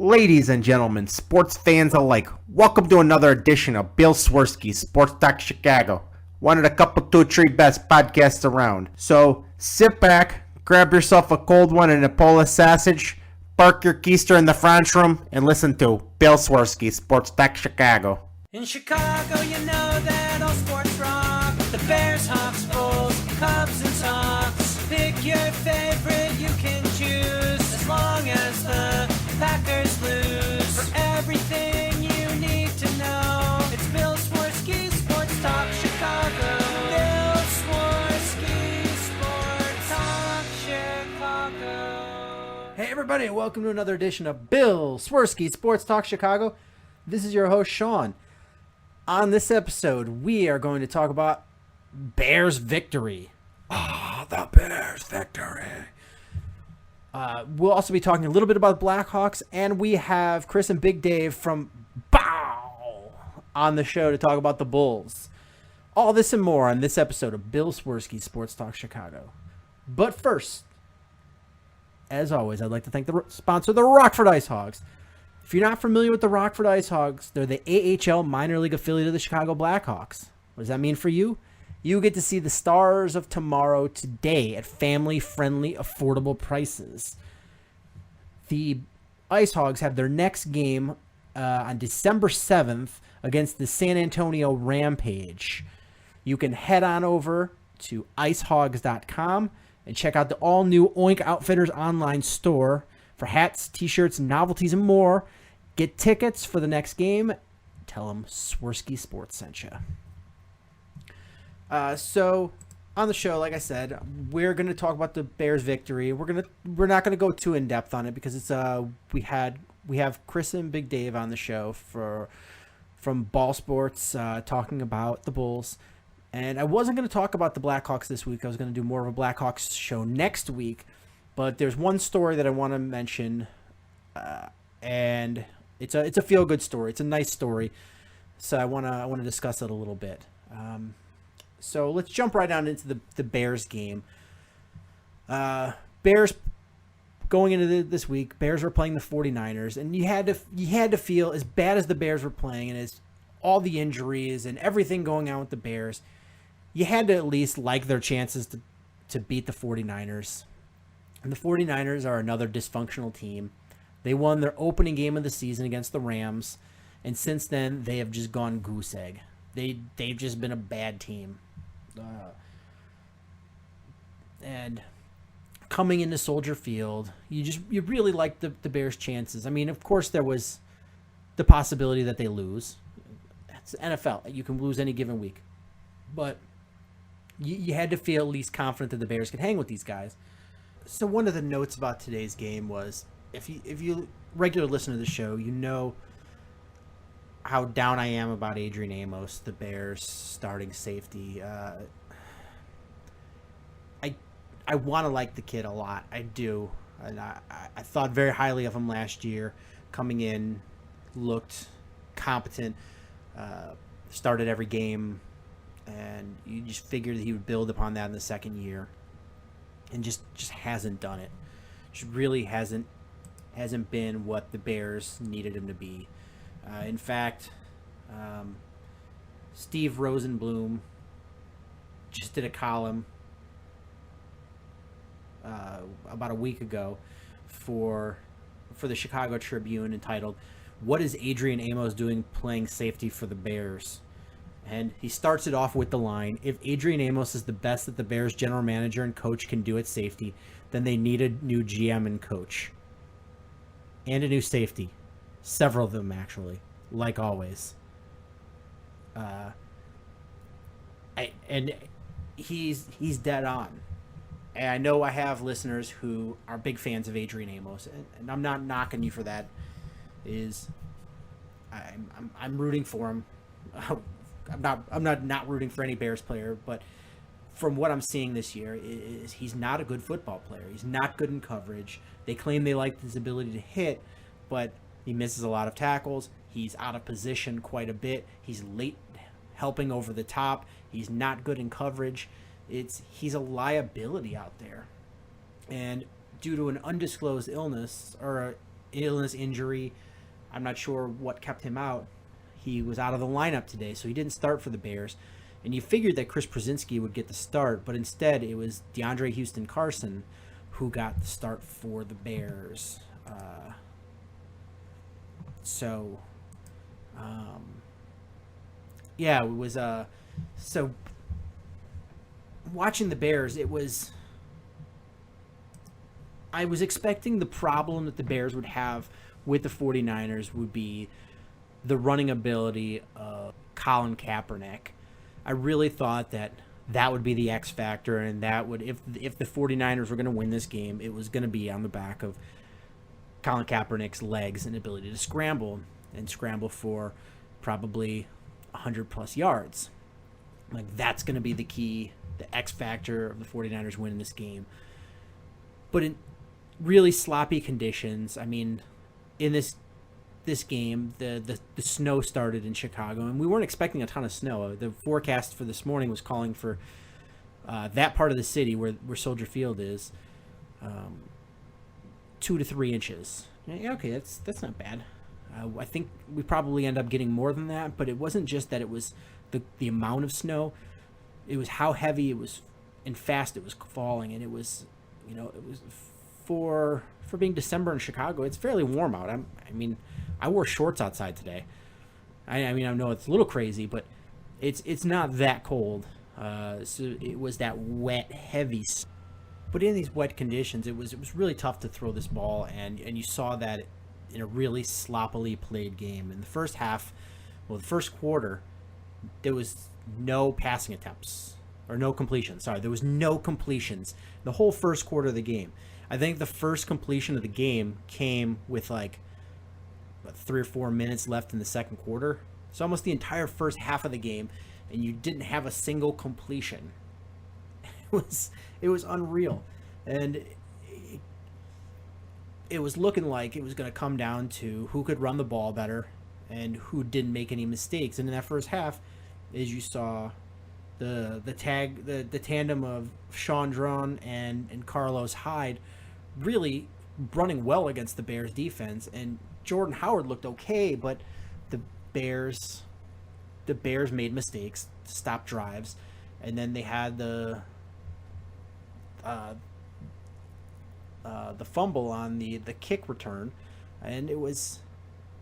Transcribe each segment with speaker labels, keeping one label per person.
Speaker 1: Ladies and gentlemen, sports fans alike, welcome to another edition of Bill Swerski, Sports Talk Chicago. One of the couple, two, three best podcasts around. So sit back, grab yourself a cold one and a Polish sausage, park your keister in the French room, and listen to Bill Swerski, Sports Talk Chicago.
Speaker 2: In Chicago, you know that all sports rock. The Bears, Hawks, Bulls, Cubs, and Sox. Pick your favorite, you can choose. As long as the Packers lose. For everything you need to know, it's Bill Swerski, Sports Talk Chicago. Bill Swerski, Sports Talk Chicago.
Speaker 3: Hey everybody, and welcome to another edition of Bill Swerski, Sports Talk Chicago. This is your host, Sean. On this episode, we are going to talk about Bears victory. The Bears victory. We'll also be talking a little bit about the Blackhawks, and we have Chris and Big Dave from Bawl on the show to talk about the Bulls. All this and more on this episode of Bill Swerski, Sports Talk Chicago. But first, as always, I'd like to thank the sponsor, the Rockford Ice Hogs. If you're not familiar with the Rockford Ice Hogs, they're the AHL minor league affiliate of the Chicago Blackhawks. What does that mean for you? You get to see the stars of tomorrow today at family-friendly, affordable prices. The Ice Hogs have their next game on December 7th against the San Antonio Rampage. You can head on over to icehogs.com and check out the all-new Oink Outfitters online store for hats, t-shirts, novelties, and more. Get tickets for the next game. Tell them Swerski Sports sent you. So on the show, like I said, we're going to talk about the Bears victory. We're not going to go too in depth on it because it's we have Chris and Big Dave on the show from Bawl Sports talking about the Bulls. And I wasn't going to talk about the Blackhawks this week. I was going to do more of a Blackhawks show next week. But there's one story that I want to mention, and it's a feel-good story. It's a nice story, so I want to discuss it a little bit. So let's jump right on into the Bears game. Bears going into this week, Bears were playing the 49ers, and you had to feel, as bad as the Bears were playing and as all the injuries and everything going on with the Bears, you had to at least like their chances to beat the 49ers. And the 49ers are another dysfunctional team. They won their opening game of the season against the Rams, and since then they have just gone goose egg. They've just been a bad team. And coming into Soldier Field, you really like the Bears' chances. I mean, of course there was the possibility that they lose. It's NFL. You can lose any given week. But you had to feel at least confident that the Bears could hang with these guys. So one of the notes about today's game was, if you regular listener to the show, you know how down I am about Adrian Amos, the Bears starting safety. I want to like the kid a lot. I do. And I thought very highly of him last year. Coming in, looked competent, started every game, and you just figured that he would build upon that in the second year. And just hasn't done it. Just really hasn't been what the Bears needed him to be. In fact, Steve Rosenblum just did a column about a week ago for the Chicago Tribune entitled, "What is Adrian Amos doing playing safety for the Bears?" And he starts it off with the line, "If Adrian Amos is the best that the Bears general manager and coach can do at safety, then they need a new GM and coach. And a new safety. Several of them, actually, like always." And he's dead on. And I know I have listeners who are big fans of Adrian Amos, and I'm not knocking you for that. I'm rooting for him. I'm not rooting for any Bears player, but from what I'm seeing this year, he's not a good football player. He's not good in coverage. They claim they like his ability to hit, but he misses a lot of tackles. He's out of position quite a bit. He's late helping over the top. He's not good in coverage. He's a liability out there. And due to an undisclosed illness, or illness, injury. I'm not sure what kept him out. He was out of the lineup today, so he didn't start for the Bears. And you figured that Chris Przinski would get the start, but instead it was DeAndre Houston Carson who got the start for the Bears. Yeah, it was so watching the Bears, I was expecting the problem that the Bears would have with the 49ers would be the running ability of Colin Kaepernick. I really thought that would be the X factor, and that would, if the 49ers were going to win this game, it was going to be on the back of Colin Kaepernick's legs and ability to scramble for probably 100-plus yards. Like, that's going to be the key, the X factor of the 49ers winning this game. But in really sloppy conditions, I mean, in this game, the snow started in Chicago, and we weren't expecting a ton of snow. The forecast for this morning was calling for that part of the city where Soldier Field is 2 to 3 inches. Yeah, okay, that's not bad. I think we probably end up getting more than that, but it wasn't just that it was the amount of snow. It was how heavy it was and fast it was falling, and it was, it was for being December in Chicago, it's fairly warm out. I wore shorts outside today. I know it's a little crazy, but it's not that cold. So it was that wet, heavy. But in these wet conditions, it was really tough to throw this ball, and you saw that in a really sloppily played game. In the first half, the first quarter, there was no passing attempts or no completions. Sorry, there was no completions the whole first quarter of the game. I think the first completion of the game came with 3 or 4 minutes left in the second quarter. So almost the entire first half of the game, and you didn't have a single completion. It was unreal, and it was looking like it was going to come down to who could run the ball better and who didn't make any mistakes. And in that first half, as you saw, the tandem of Chandron and Carlos Hyde really running well against the Bears defense, and Jordan Howard looked okay, but the Bears made mistakes to stop drives, and then they had the fumble on the kick return, and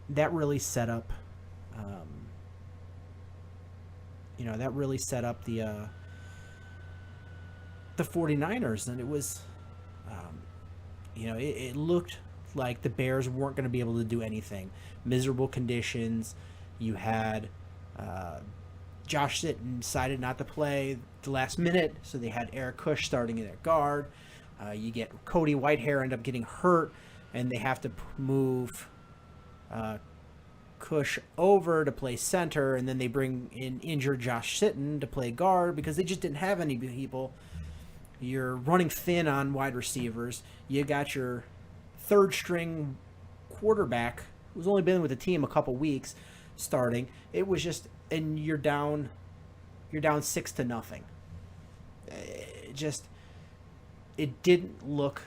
Speaker 3: that really set up the 49ers, and it was it looked like the Bears weren't going to be able to do anything. Miserable conditions. You had Josh Sitton decided not to play the last minute, so they had Eric Kush starting in at guard. You get Cody Whitehair end up getting hurt, and they have to move Kush over to play center, and then they bring in injured Josh Sitton to play guard because they just didn't have any people. You're running thin on wide receivers. You got your third-string quarterback who's only been with the team a couple weeks starting. It was just, and you're down 6-0. It didn't look.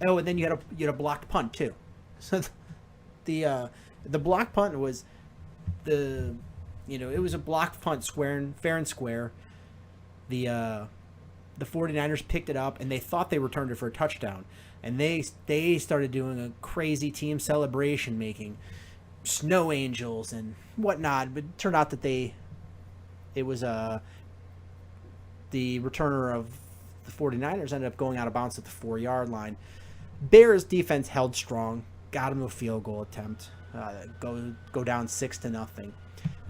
Speaker 3: Oh, and then you had a blocked punt too. So the blocked punt was it was a blocked punt fair and square. The 49ers picked it up, and they thought they returned it for a touchdown. And they started doing a crazy team celebration, making snow angels and whatnot. But it turned out that it was the returner of the 49ers ended up going out of bounds at the 4-yard line. Bears defense held strong, got him a field goal attempt, go down 6-0. And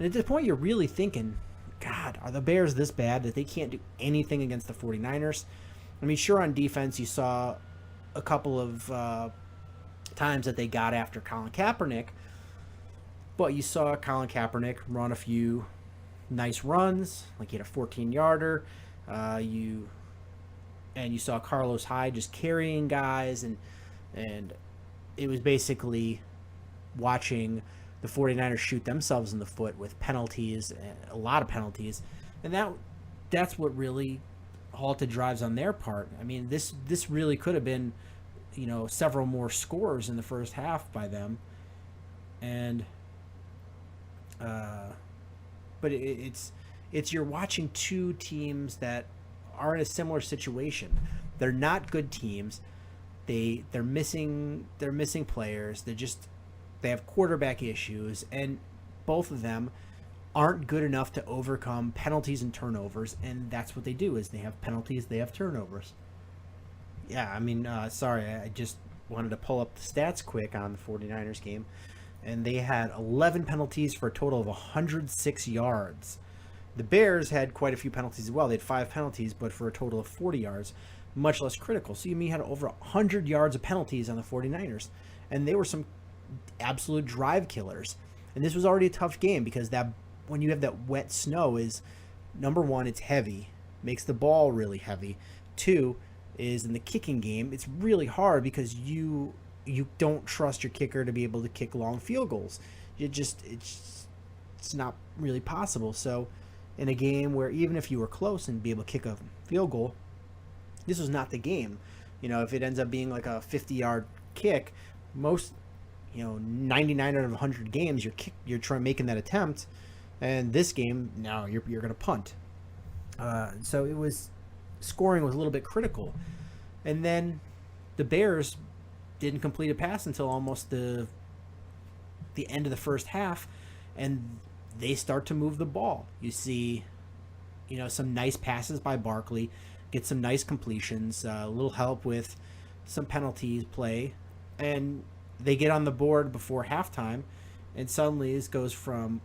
Speaker 3: at this point, you're really thinking, God, are the Bears this bad that they can't do anything against the 49ers? I mean, sure, on defense, you saw a couple of times that they got after Colin Kaepernick, but you saw Colin Kaepernick run a few nice runs, like he had a 14-yarder. You saw Carlos Hyde just carrying guys, and it was basically watching the 49ers shoot themselves in the foot with penalties, a lot of penalties, and that's what really halted drives on their part. I mean, this really could have been, several more scores in the first half by them, and but it's you're watching two teams that are in a similar situation. They're not good teams. They're missing players. They have quarterback issues, and both of them aren't good enough to overcome penalties and turnovers, and that's what they do is they have penalties, they have turnovers. Yeah, I mean, sorry, I just wanted to pull up the stats quick on the 49ers game, and they had 11 penalties for a total of 106 yards. The Bears had quite a few penalties as well. They had 5 penalties, but for a total of 40 yards, much less critical. So you had over 100 yards of penalties on the 49ers, and they were some absolute drive killers. And this was already a tough game because that when you have that wet snow is, number one, it's heavy, makes the ball really heavy. 2 is in the kicking game, it's really hard because you don't trust your kicker to be able to kick long field goals. It's not really possible. So in a game where even if you were close and be able to kick a field goal, this was not the game. If it ends up being like a 50-yard kick, most 99 out of 100 games you're trying making that attempt, and this game now you're going to punt. So it was scoring was a little bit critical, and then the Bears didn't complete a pass until almost the end of the first half, and they start to move the ball. You see, some nice passes by Barkley, get some nice completions, a little help with some penalties play, and they get on the board before halftime, and suddenly this goes from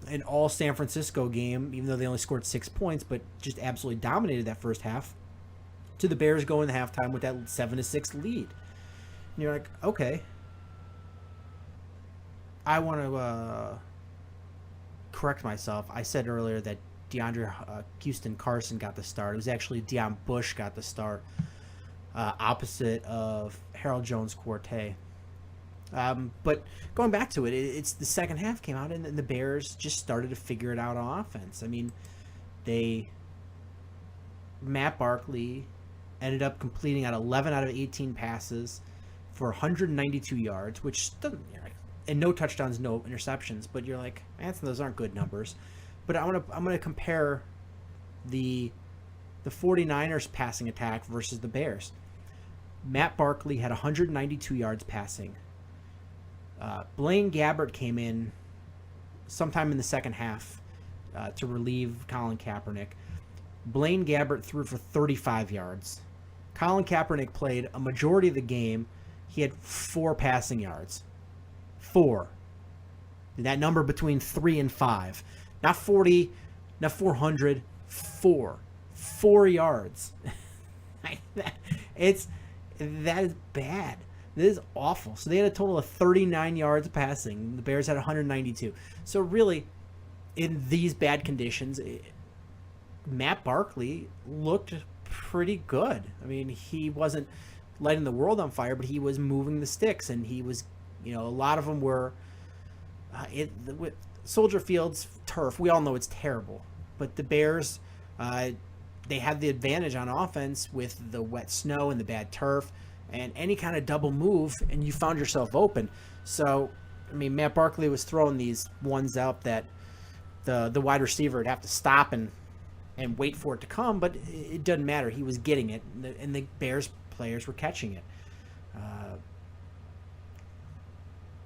Speaker 3: an all San Francisco game, even though they only scored 6 points, but just absolutely dominated that first half, to the Bears going to halftime with that 7-6 lead. And you're like, okay, I want to correct myself. I said earlier that DeAndre Houston Carson got the start. It was actually Deion Bush got the start, opposite of Harold Jones-Quartet. But going back to it, it's the second half came out, and the Bears just started to figure it out on offense. I mean, Matt Barkley ended up completing 11 out of 18 passes for 192 yards, which doesn't, and no touchdowns, no interceptions. But you're like, man, those aren't good numbers. But I'm gonna compare the 49ers passing attack versus the Bears. Matt Barkley had 192 yards passing. Blaine Gabbert came in sometime in the second half to relieve Colin Kaepernick. Blaine Gabbert threw for 35 yards. Colin Kaepernick played a majority of the game. He had 4 passing yards. 4. And that number between 3 and 5. Not 40, not 400, 4. 4 yards. That is bad. This is awful. So they had a total of 39 yards passing. The Bears had 192. So really, in these bad conditions, Matt Barkley looked pretty good. I mean, he wasn't lighting the world on fire, but he was moving the sticks, and he was, a lot of them were with Soldier Field's turf. We all know it's terrible, but the Bears, they had the advantage on offense with the wet snow and the bad turf and any kind of double move, and you found yourself open. So, I mean, Matt Barkley was throwing these ones out that the wide receiver would have to stop and wait for it to come, but it doesn't matter. He was getting it, and the Bears players were catching it.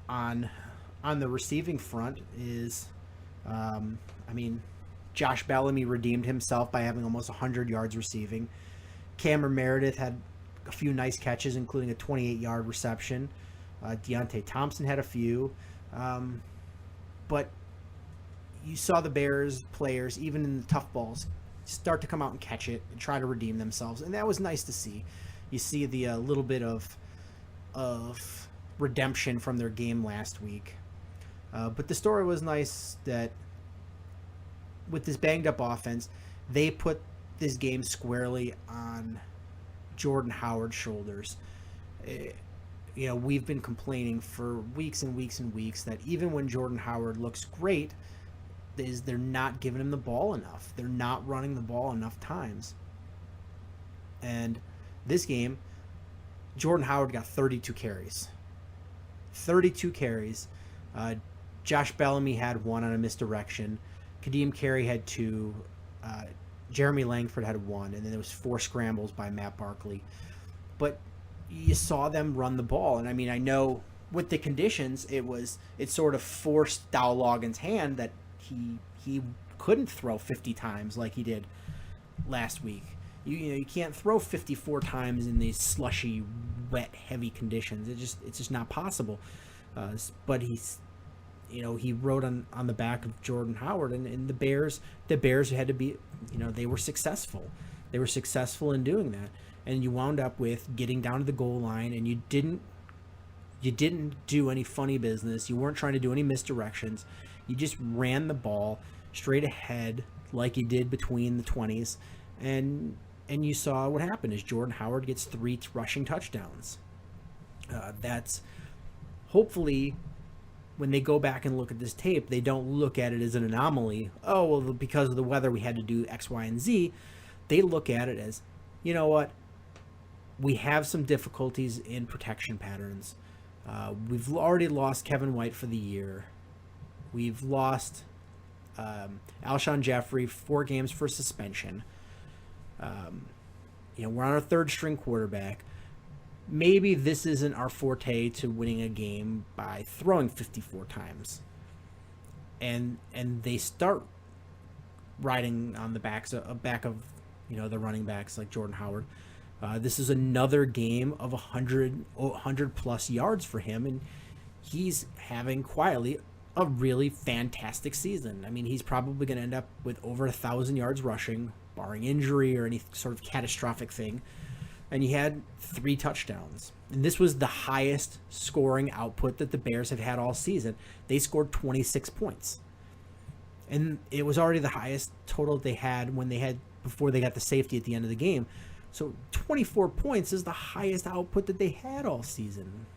Speaker 3: On the receiving front is, Josh Bellamy redeemed himself by having almost 100 yards receiving. Cameron Meredith had a few nice catches, including a 28-yard reception. Deontay Thompson had a few. But you saw the Bears players, even in the tough balls, start to come out and catch it and try to redeem themselves, and that was nice to see. You see the little bit of redemption from their game last week. But the story was nice that with this banged-up offense, they put this game squarely on Jordan Howard's shoulders. We've been complaining for weeks and weeks and weeks that even when Jordan Howard looks great, they're not giving him the ball enough. They're not running the ball enough times. And this game, Jordan Howard got 32 carries. 32 carries. Josh Bellamy had 1 on a misdirection. Kadeem Carey had 2. Jeremy Langford had 1. And then there was 4 scrambles by Matt Barkley. But you saw them run the ball. And, I mean, I know with the conditions, it sort of forced Dow Loggins' hand that he couldn't throw 50 times like he did last week. You can't throw 54 times in these slushy, wet, heavy conditions. It's just not possible. But he rode on the back of Jordan Howard, and the Bears had to be, they were successful. They were successful in doing that, and you wound up with getting down to the goal line, and you didn't do any funny business. You weren't trying to do any misdirections. You just ran the ball straight ahead like you did between the 20s, and you saw what happened is Jordan Howard gets 3 rushing touchdowns. That's hopefully when they go back and look at this tape, they don't look at it as an anomaly. Oh, well, because of the weather, we had to do X, Y, and Z. They look at it as, you know what? We have some difficulties in protection patterns. We've already lost Kevin White for the year. We've lost Alshon Jeffrey 4 games for suspension. We're on our 3rd string quarterback. Maybe this isn't our forte to winning a game by throwing 54 times. And they start riding on the back of the running backs like Jordan Howard. This is another game of 100 plus yards for him, and he's having quietly a really fantastic season. I mean, he's probably going to end up with over 1,000 yards rushing, barring injury or any sort of catastrophic thing. And he had 3 touchdowns. And this was the highest scoring output that the Bears have had all season. They scored 26 points. And it was already the highest total they had before they got the safety at the end of the game. So 24 points is the highest output that they had all season.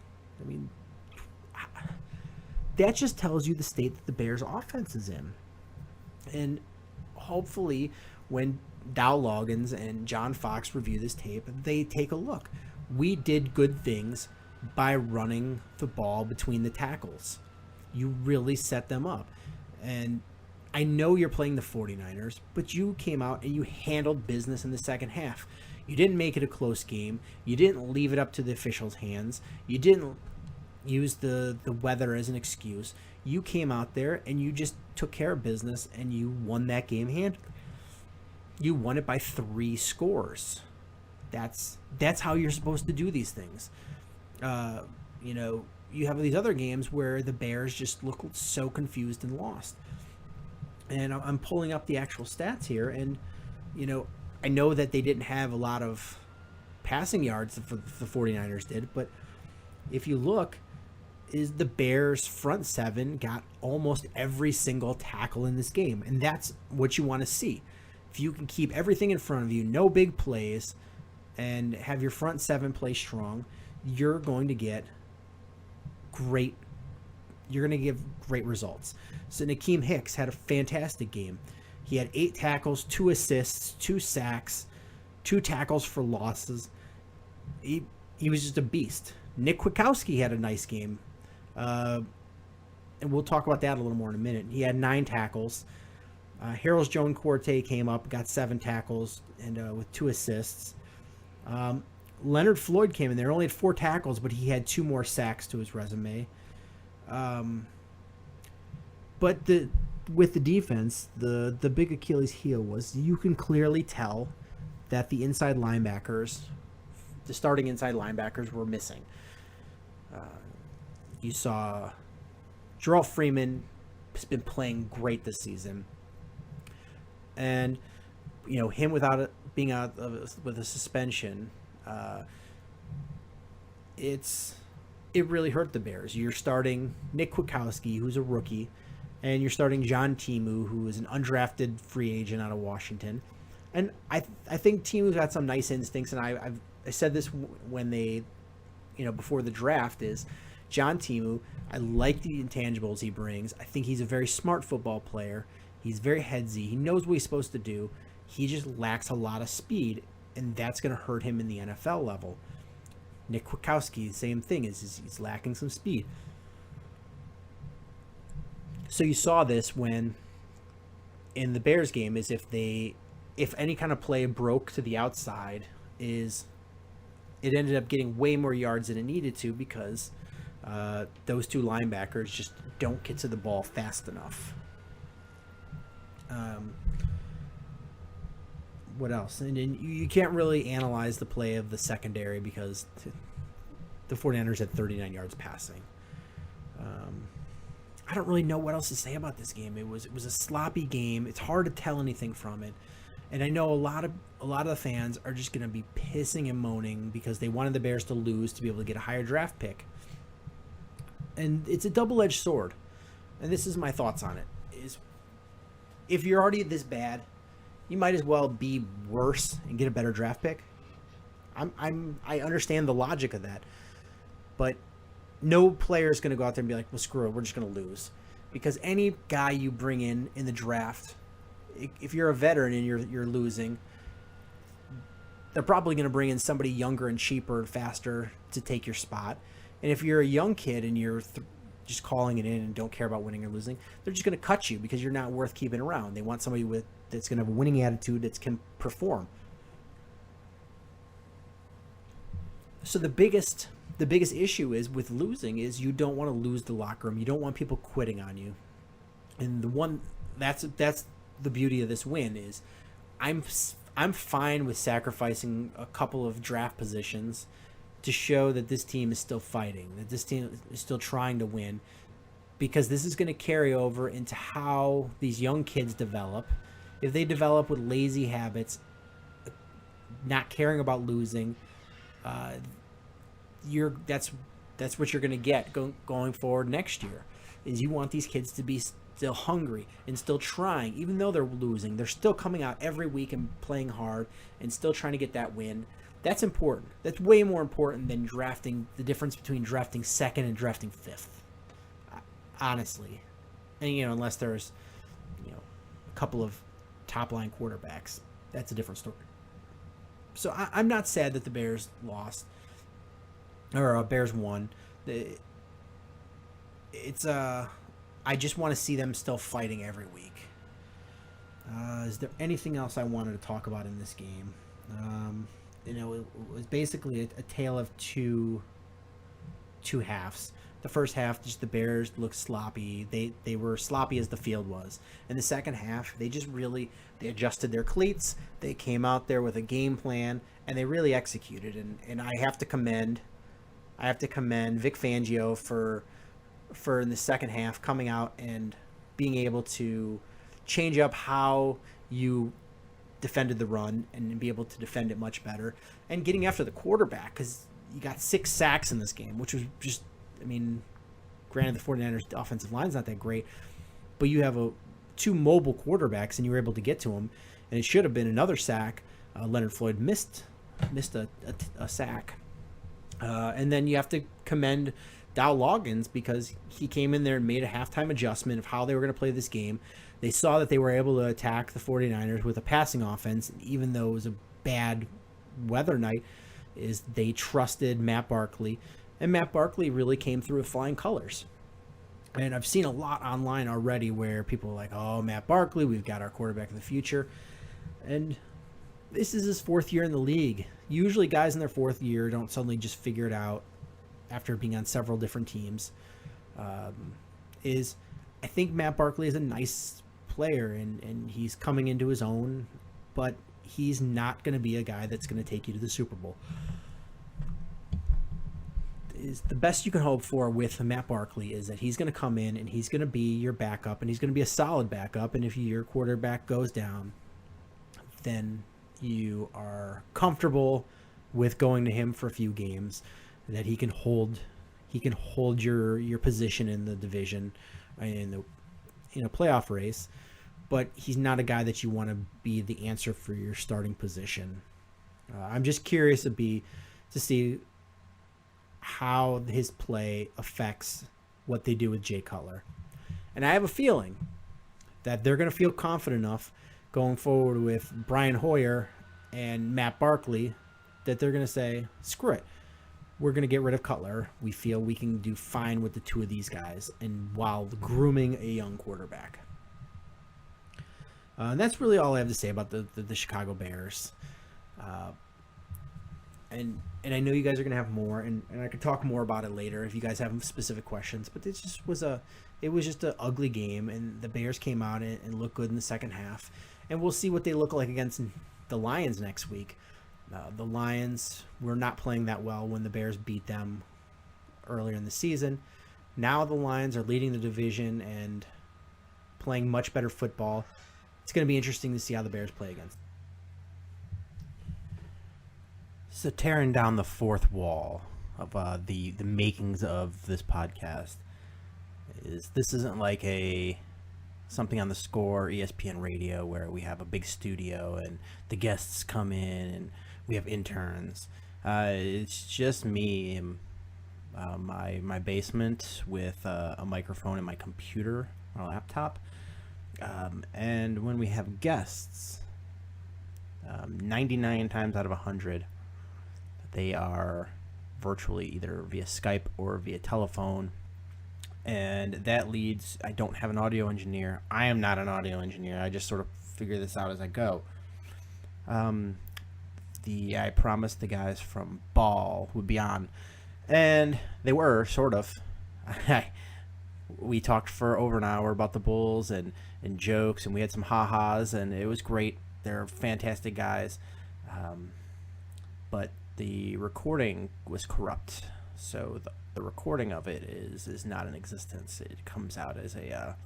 Speaker 3: I mean, that just tells you the state that the Bears offense is in. And hopefully when Dow Loggins and John Fox review this tape, they take a look. We did good things by running the ball between the tackles. You really set them up. And I know you're playing the 49ers, but you came out and you handled business in the second half. You didn't make it a close game. You didn't leave it up to the officials' hands. You didn't use the weather as an excuse. You came out there and you just took care of business and you won that game handily. You won it by 3 scores. That's how you're supposed to do these things. You have these other games where the Bears just look so confused and lost. And I'm pulling up the actual stats here, and I know that they didn't have a lot of passing yards the 49ers did, but if you look, is the Bears front 7 got almost every single tackle in this game, and that's what you want to see. If you can keep everything in front of you, no big plays, and have your front 7 play strong, you're going to get great results. So Nakeem Hicks had a fantastic game. He had 8 tackles, 2 assists, 2 sacks, 2 tackles for losses. He was just a beast. Nick Kwiatkowski had a nice game. And we'll talk about that a little more in a minute. He had 9 tackles. Harold Jones Corte came up, got 7 tackles, and with 2 assists. Leonard Floyd came in there, only had 4 tackles, but he had 2 more sacks to his resume. But with the defense, the big Achilles heel was you can clearly tell that the inside linebackers, the starting inside linebackers, were missing. You saw Jarrell Freeman has been playing great this season. And, him being out with a suspension, it really hurt the Bears. You're starting Nick Kwiatkowski, who's a rookie, and you're starting John Timu, who is an undrafted free agent out of Washington. And I think Timu's got some nice instincts, and I said this when they, before the draft, is John Timu, I like the intangibles he brings. I think he's a very smart football player. He's very headsy. He knows what he's supposed to do. He just lacks a lot of speed, and that's going to hurt him in the NFL level. Nick Kwiatkowski, same thing, is he's lacking some speed. So you saw this when in the Bears game is if any kind of play broke to the outside, is it ended up getting way more yards than it needed to because those two linebackers just don't get to the ball fast enough. What else? And then you can't really analyze the play of the secondary because the 49ers had 39 yards passing. I don't really know what else to say about this game. It was a sloppy game. It's hard to tell anything from it. And I know a lot of the fans are just going to be pissing and moaning because they wanted the Bears to lose to be able to get a higher draft pick. And it's a double-edged sword. And this is my thoughts on it. Is if you're already this bad, you might as well be worse and get a better draft pick. I understand the logic of that. But no player is going to go out there and be like, well, screw it, we're just going to lose. Because any guy you bring in the draft, if you're a veteran and you're losing, they're probably going to bring in somebody younger and cheaper and faster to take your spot. And if you're a young kid and you're just calling it in and don't care about winning or losing, they're just going to cut you because you're not worth keeping around. They want somebody that's going to have a winning attitude that can perform. So the biggest issue is with losing is you don't want to lose the locker room. You don't want people quitting on you. And that's the beauty of this win is I'm fine with sacrificing a couple of draft positions to show that this team is still fighting, that this team is still trying to win, because this is going to carry over into how these young kids develop. If they develop with lazy habits, not caring about losing, that's what you're going to get going forward next year. Is you want these kids to be still hungry and still trying, even though they're losing. They're still coming out every week and playing hard and still trying to get that win. That's important. That's way more important than the difference between drafting second and drafting fifth. Honestly. And, unless there's, a couple of top-line quarterbacks. That's a different story. So I'm not sad that the Bears lost. Or Bears won. I just want to see them still fighting every week. Is there anything else I wanted to talk about in this game? It was basically a tale of two halves. The first half, just the Bears looked sloppy. They were sloppy as the field was. In the second half, they adjusted their cleats. They came out there with a game plan, and they really executed. And I have to commend Vic Fangio for in the second half coming out and being able to change up how you defended the run and be able to defend it much better, and getting after the quarterback, because you got 6 sacks in this game, which was just, granted the 49ers offensive line's not that great, but you have 2 mobile quarterbacks and you were able to get to them, and it should have been another sack. Leonard Floyd missed a sack. And then you have to commend Dow Loggins, because he came in there and made a halftime adjustment of how they were going to play this game. They saw that they were able to attack the 49ers with a passing offense, even though it was a bad weather night, is they trusted Matt Barkley, and Matt Barkley really came through with flying colors. And I've seen a lot online already where people are like, oh, Matt Barkley, we've got our quarterback of the future. And this is his 4th year in the league. Usually guys in their 4th year don't suddenly just figure it out after being on several different teams. I think Matt Barkley is a nice player, and he's coming into his own, but he's not going to be a guy that's going to take you to the Super Bowl. Is the best you can hope for with Matt Barkley is that he's going to come in and he's going to be your backup, and he's going to be a solid backup, and if your quarterback goes down, then you are comfortable with going to him for a few games, that he can hold your position in the division, in a playoff race, but he's not a guy that you want to be the answer for your starting position. I'm just curious to see how his play affects what they do with Jay Cutler. And I have a feeling that they're going to feel confident enough going forward with Brian Hoyer and Matt Barkley that they're going to say, screw it. we're going to get rid of Cutler. We feel we can do fine with the two of these guys, and while grooming a young quarterback. And that's really all I have to say about the Chicago Bears. And I know you guys are going to have more, and I could talk more about it later if you guys have specific questions. But it was just an ugly game, and the Bears came out and looked good in the second half. And we'll see what they look like against the Lions next week. The Lions were not playing that well when the Bears beat them earlier in the season. Now the Lions are leading the division and playing much better football. It's going to be interesting to see how the Bears play against. So tearing down the fourth wall of the makings of this podcast this isn't like something on the Score ESPN radio where we have a big studio and the guests come in and we have interns. It's just me in my basement with a microphone and my computer, my laptop. And when we have guests, 99 times out of 100, they are virtually either via Skype or via telephone. And that leads, I don't have an audio engineer. I am not an audio engineer. I just sort of figure this out as I go. I promised the guys from Bawl would be on, and they were, sort of. We talked for over an hour about the Bulls and jokes, and we had some ha-has, and it was great. They're fantastic guys. But the recording was corrupt, so the recording of it is not in existence. It comes out as a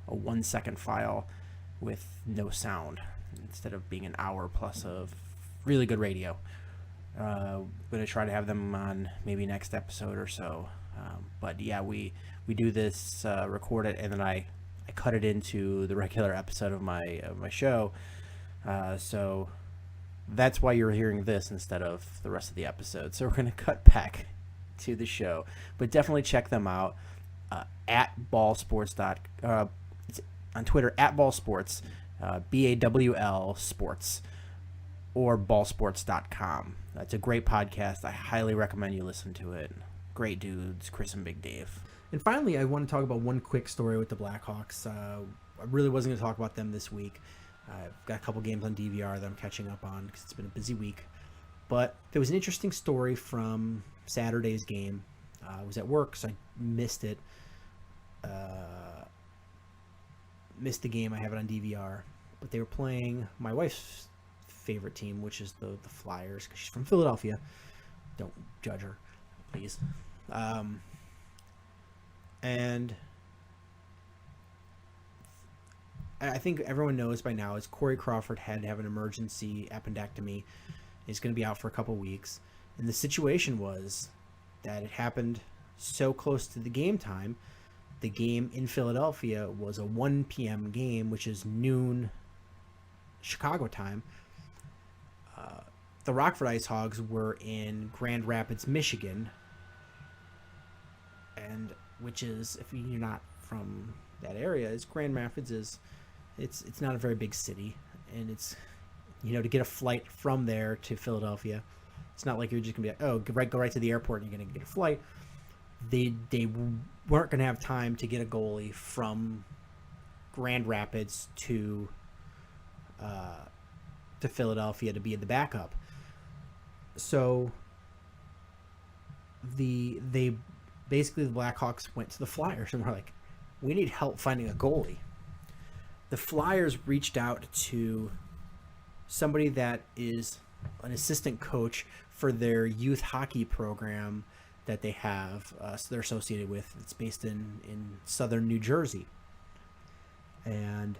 Speaker 3: 1 second file with no sound instead of being an hour plus of really good radio. I'm going to try to have them on maybe next episode or so. But yeah, we do this, record it, and then I cut it into the regular episode of my show. So that's why you're hearing this instead of the rest of the episode. So we're going to cut back to the show, but definitely check them out at Bawl Sports. It's on Twitter at Bawl Sports, BAWL Sports, or ballsports.com. It's a great podcast. I highly recommend you listen to it. Great dudes, Chris and Big Dave. And finally, I want to talk about one quick story with the Blackhawks. I really wasn't going to talk about them this week. I've got a couple games on DVR that I'm catching up on because it's been a busy week. But there was an interesting story from Saturday's game. I was at work, so I missed it. Missed the game. I have it on DVR. But they were playing my wife's favorite team, which is the Flyers, because she's from Philadelphia. Don't judge her, please. And I think everyone knows by now is Corey Crawford had to have an emergency appendectomy. He's going to be out for a couple weeks. And the situation was that it happened so close to the game time. The game in Philadelphia was a 1 p.m. game, which is noon Chicago time. The Rockford Ice Hogs were in Grand Rapids, Michigan, and which is, if you're not from that area, Grand Rapids is it's not a very big city, and it's, to get a flight from there to Philadelphia, it's not like you're just gonna be like, go right to the airport and you're gonna get a flight. They weren't gonna have time to get a goalie from Grand Rapids to Philadelphia to be the backup. So the Blackhawks went to the Flyers and were like, we need help finding a goalie. The Flyers reached out to somebody that is an assistant coach for their youth hockey program that they have, so they're associated with. It's based in southern New Jersey. And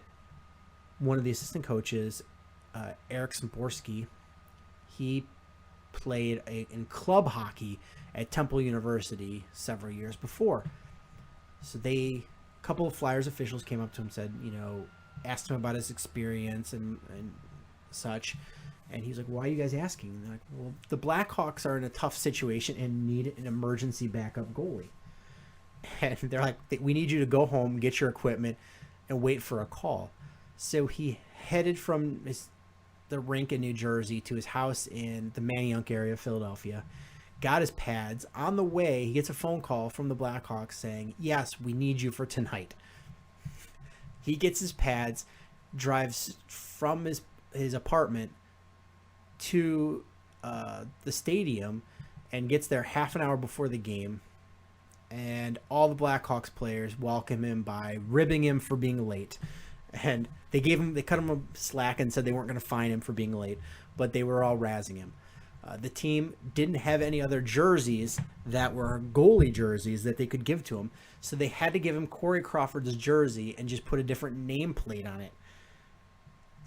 Speaker 3: one of the assistant coaches, Eric Swerski, he played in club hockey at Temple University several years before. So a couple of Flyers officials came up to him and said, asked him about his experience and such. And he's like, why are you guys asking? And they're like, well, the Blackhawks are in a tough situation and need an emergency backup goalie. And they're like, we need you to go home, get your equipment, and wait for a call. So he headed from the rink in New Jersey to his house in the Manayunk area of Philadelphia, got his pads. On the way, he gets a phone call from the Blackhawks saying, yes, we need you for tonight. He gets his pads, drives from his apartment to the stadium, and gets there half an hour before the game. And all the Blackhawks players welcome him by ribbing him for being late. And they cut him a slack and said they weren't going to fine him for being late, but they were all razzing him. The team didn't have any other jerseys that were goalie jerseys that they could give to him, so they had to give him Corey Crawford's jersey and just put a different nameplate on it.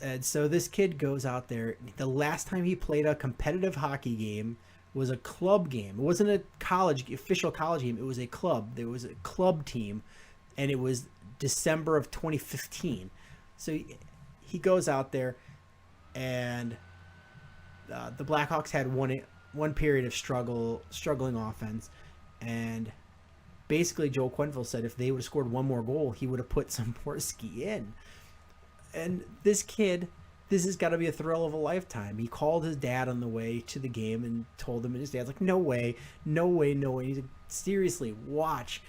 Speaker 3: And so this kid goes out there. The last time he played a competitive hockey game was a club game. It wasn't a official college game. It was a club. There was a club team, and it was December of 2015. So he goes out there, and the Blackhawks had one period of struggling offense, and basically Joel Quenneville said if they would have scored one more goal, he would have put Swerski in. And this kid, this has got to be a thrill of a lifetime. He called his dad on the way to the game and told him, and his dad's like, no way. He's like, seriously, watch.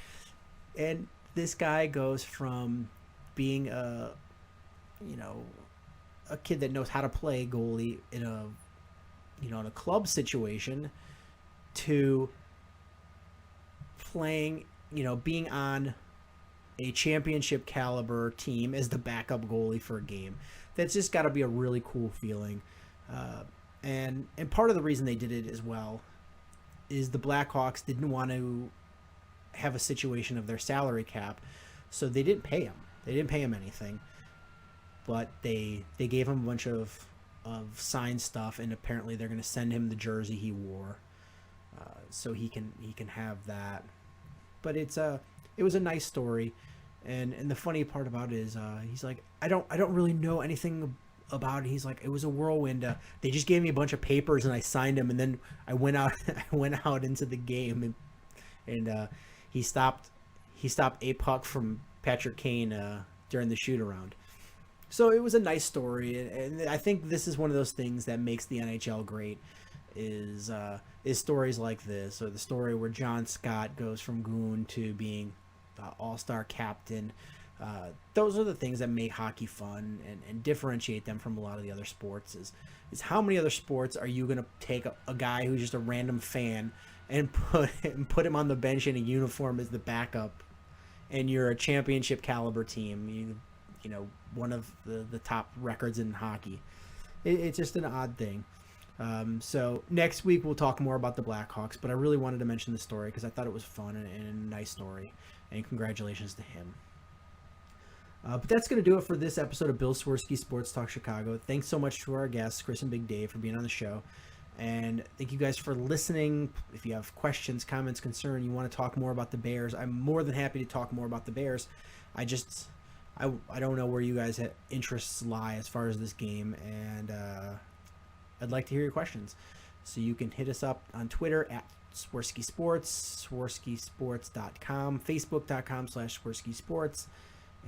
Speaker 3: And this guy goes from being a kid that knows how to play goalie in a club situation to playing, being on a championship caliber team as the backup goalie for a game. That's just got to be a really cool feeling. And part of the reason they did it as well is the Blackhawks didn't want to have a situation of their salary cap, so they didn't pay him. They didn't pay him anything, but they gave him a bunch of signed stuff, and apparently they're going to send him the jersey he wore, so he can have that. But it was a nice story, and the funny part about it is he's like, I don't really know anything about it. He's like, it was a whirlwind. They just gave me a bunch of papers and I signed them, and then I went out into the game, and he stopped a puck from Patrick Kane during the shoot around. So it was a nice story, and I think this is one of those things that makes the NHL great, is stories like this, or the story where John Scott goes from goon to being all-star captain. Those are the things that make hockey fun and differentiate them from a lot of the other sports. Is how many other sports are you going to take a guy who's just a random fan and put him on the bench in a uniform as the backup, and you're a championship caliber team, one of the top records in hockey. It's just an odd thing. So next week we'll talk more about the Blackhawks, but I really wanted to mention the story because I thought it was fun and a nice story, and congratulations to him. But that's going to do it for this episode of Bill Swerski Sports Talk Chicago. Thanks so much to our guests, Chris and Big Dave, for being on the show. And thank you guys for listening. If you have questions, comments, concern, you want to talk more about the Bears, I'm more than happy to talk more about the Bears. I don't know where you guys' interests lie as far as this game, and I'd like to hear your questions. So you can hit us up on Twitter at Swerski Sports, SwerskiSports.com, Facebook.com/Swerski Sports,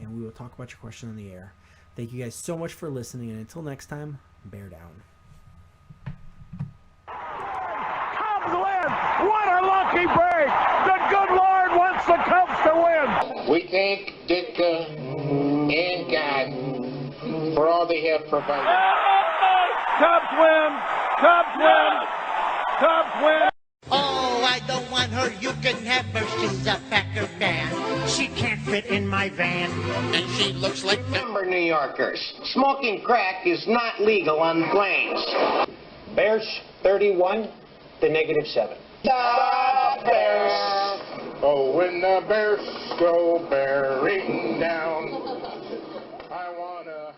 Speaker 3: and we will talk about your question on the air. Thank you guys so much for listening, and until next time, bear down.
Speaker 4: Cubs win! What a lucky break! The good Lord wants the Cubs to win!
Speaker 5: We thank Ditka and God for all they have provided.
Speaker 4: Cubs win! Cubs win! Cubs win!
Speaker 6: Oh, I don't want her. You can have her. She's a Packer fan. She can't fit in my van.
Speaker 5: And she looks like number New Yorkers. Smoking crack is not legal on planes. Bears 31 to -7. The Bears. Oh, when the Bears go bearing down, I wanna